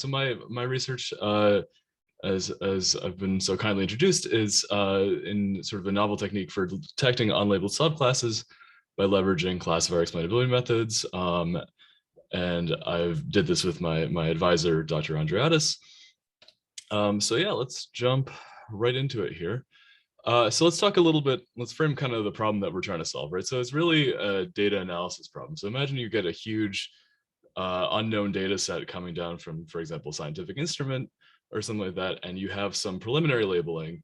So my research, as I've been so kindly introduced, is in sort of a novel technique for detecting unlabeled subclasses by leveraging classifier explainability methods. And I did this with my advisor, Dr. Andreadis. So yeah, let's jump right into it here. So let's talk a little bit, let's frame kind of the problem that we're trying to solve, right? So it's really a data analysis problem. So imagine you get a huge unknown data set coming down from, for example, scientific instrument or something like that, and you have some preliminary labeling,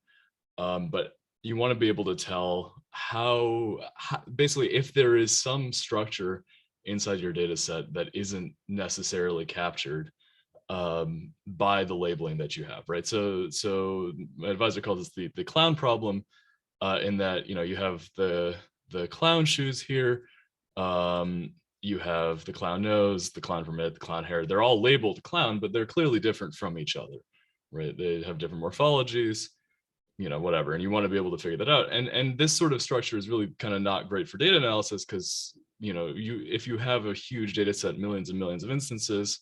but you want to be able to tell how basically if there is some structure inside your data set that isn't necessarily captured by the labeling that you have, right? So my advisor calls this the clown problem, in that you have the clown shoes here, you have the clown nose, the clown permit, the clown hair. They're all labeled clown, but they're clearly different from each other, right? They have different morphologies, whatever, and you want to be able to figure that out. And this sort of structure is really kind of not great for data analysis because if you have a huge data set, millions and millions of instances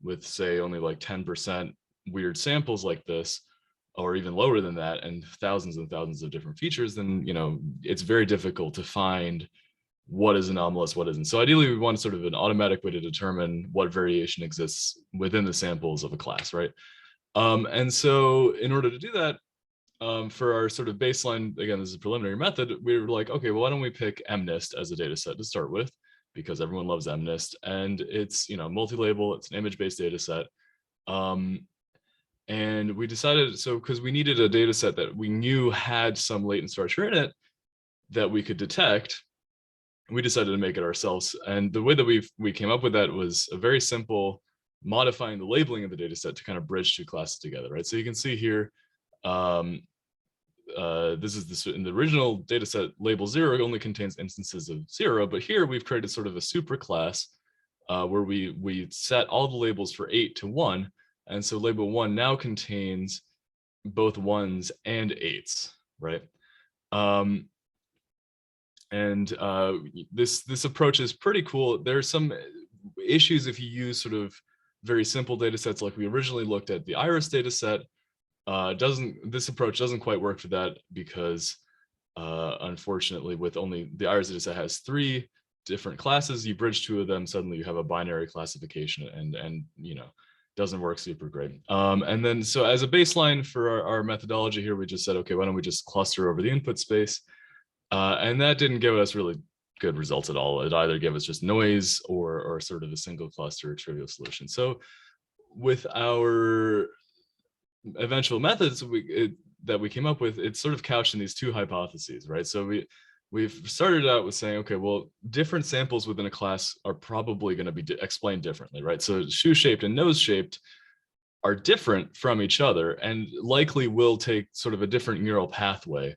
with say only like 10% weird samples like this, or even lower than that, and thousands of different features, then it's very difficult to find what is anomalous, what isn't. So ideally we want sort of an automatic way to determine what variation exists within the samples of a class, right? And so in order to do that, for our sort of baseline, again, this is a preliminary method, we were like, okay, well, why don't we pick MNIST as a data set to start with, because everyone loves MNIST, and it's multi-label, it's an image-based data set. And we decided, so because we needed a data set that we knew had some latent structure in it that we could detect, we decided to make it ourselves. And the way that we came up with that was a very simple modifying the labeling of the data set to kind of bridge two classes together, right? So you can see here, this is in the original data set, label 0 only contains instances of 0, but here we've created sort of a super class where we set all the labels for 8 to 1. And so label 1 now contains both 1s and 8s, right? This approach is pretty cool. There's some issues if you use sort of very simple data sets like we originally looked at the iris data set. This approach doesn't quite work for that because unfortunately with only the iris data set has 3 different classes, you bridge 2 of them, suddenly you have a binary classification, and doesn't work super great. And then so as a baseline for our methodology here, we just said, okay, why don't we just cluster over the input space? And that didn't give us really good results at all. It either gave us just noise or sort of a single cluster trivial solution. So with our eventual methods that we came up with, it's sort of couched in these 2 hypotheses, right? So we've started out with saying, okay, well, different samples within a class are probably going to be explained differently, right? So shoe-shaped and nose-shaped are different from each other and likely will take sort of a different neural pathway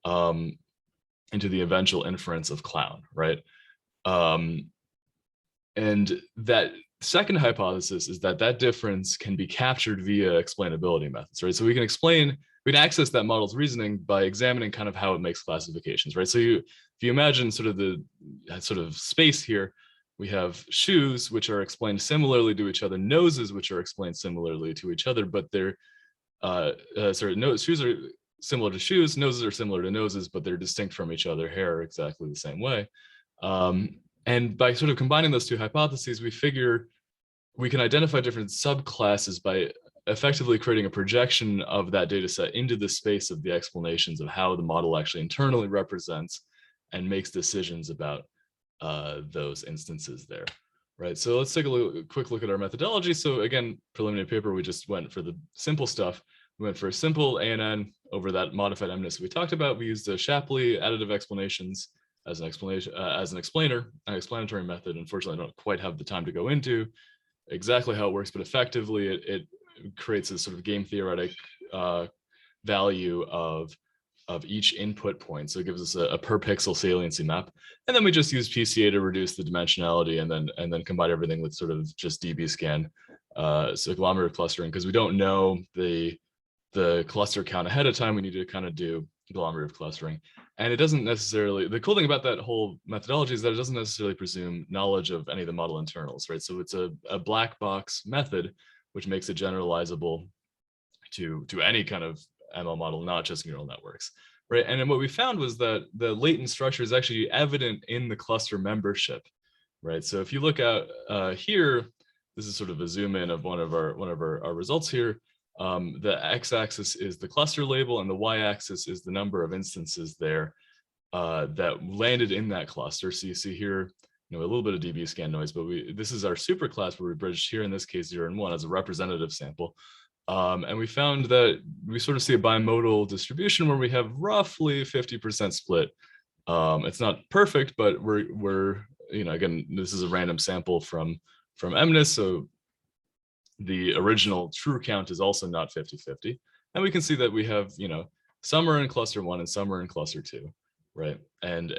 into the eventual inference of clown, right? And that second hypothesis is that difference can be captured via explainability methods, right? So we can access that model's reasoning by examining kind of how it makes classifications, right? So if you imagine sort of the space here, we have shoes, which are explained similarly to each other, noses, which are explained similarly to each other, but they're, shoes are similar to shoes, noses are similar to noses, but they're distinct from each other, hair are exactly the same way. And by sort of combining those 2 hypotheses, we figure we can identify different subclasses by effectively creating a projection of that data set into the space of the explanations of how the model actually internally represents and makes decisions about those instances there, right? So let's take a quick look at our methodology. So again, preliminary paper, we just went for the simple stuff. We went for a simple ANN over that modified MNIST we talked about. We used the Shapley additive explanations as an explanatory method. Unfortunately, I don't quite have the time to go into exactly how it works, but effectively it creates a sort of game theoretic value of each input point. So it gives us a per pixel saliency map. And then we just use PCA to reduce the dimensionality and then combine everything with sort of just DB scan, so agglomerative clustering, because we don't know the cluster count ahead of time. We need to kind of do agglomerative clustering. And it doesn't necessarily, the cool thing about that whole methodology is that it doesn't necessarily presume knowledge of any of the model internals, right? So it's a black box method which makes it generalizable to any kind of ML model, not just neural networks, right? And then what we found was that the latent structure is actually evident in the cluster membership, right? So if you look at here, this is sort of a zoom in of one of our results here. The x-axis is the cluster label, and the y-axis is the number of instances there that landed in that cluster. So you see here, a little bit of dB scan noise, but this is our superclass where we bridged here in this case 0 and 1 as a representative sample. And we found that we sort of see a bimodal distribution where we have roughly 50% split. It's not perfect, but we're again, this is a random sample from MNIST, so the original true count is also not 50-50. And we can see that we have, some are in cluster 1 and some are in cluster 2, right? And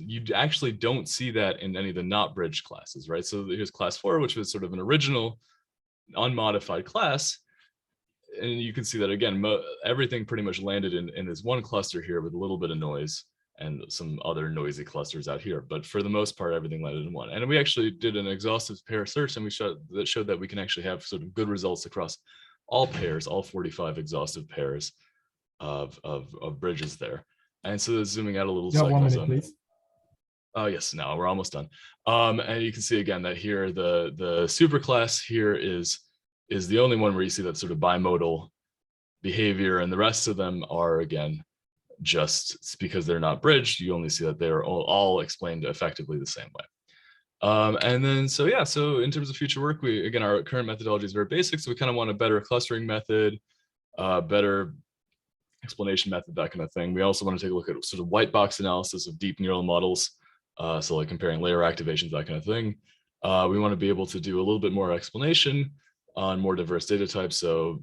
you actually don't see that in any of the not bridged classes, right? So here's class 4, which was sort of an original unmodified class. And you can see that again, everything pretty much landed in this one cluster here with a little bit of noise and some other noisy clusters out here. But for the most part, everything landed in one. And we actually did an exhaustive pair search, and we showed that we can actually have sort of good results across all pairs, all 45 exhaustive pairs of bridges there. And so zooming out a little. You have 1 minute, please. Yes, no, we're almost done. And you can see again that here the superclass here is the only one where you see that sort of bimodal behavior, and the rest of them are, again, just because they're not bridged, you only see that they're all explained effectively the same way. And then, so yeah, so in terms of future work, again, our current methodology is very basic, so we kind of want a better clustering method, better explanation method, that kind of thing. We also want to take a look at sort of white box analysis of deep neural models, so like comparing layer activations, that kind of thing. We want to be able to do a little bit more explanation on more diverse data types, so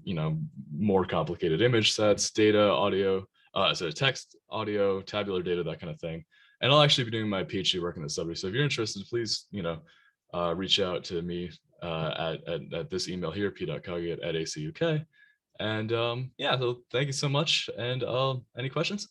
more complicated image sets, data, audio, so text, audio, tabular data, that kind of thing. And I'll actually be doing my PhD work in this subject. So if you're interested, please reach out to me at this email here, p.kage@acuk. And yeah, so thank you so much. And any questions?